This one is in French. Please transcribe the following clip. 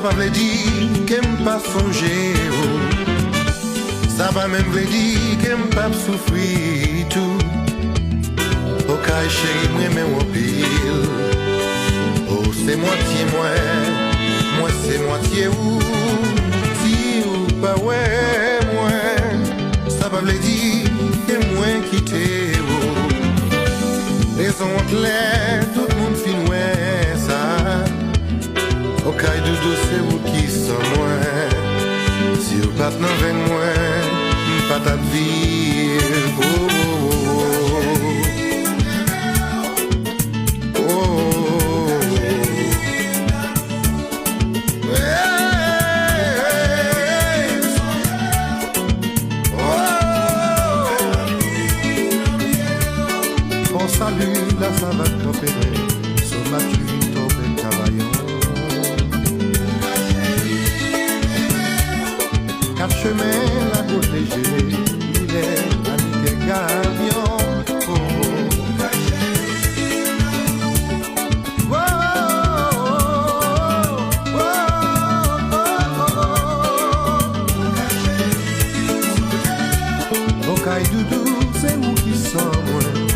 pas vle dire qu'aime pas songer, ça va même vle dire qu'aime pas souffrir tout. Ok chérie, moi mais en pile. Oh c'est moitié moi c'est moitié ou. Si ou pas ouais moi, ça va vle dire que moi quitter. Les ondes clairs, tout le monde fin ouais ça. Au caille doudou c'est vous qui sont moi. Si vous pas avec moi, pas ta vie. Oh, oh, oh. Oh. Salut la savate tempérée, sur ma tuile tombée cavaillon. Quatre chemins la côté gelée, il est à l'île camion. Oh, oh, oh, oh. Au caille doudou, c'est nous qui sommes.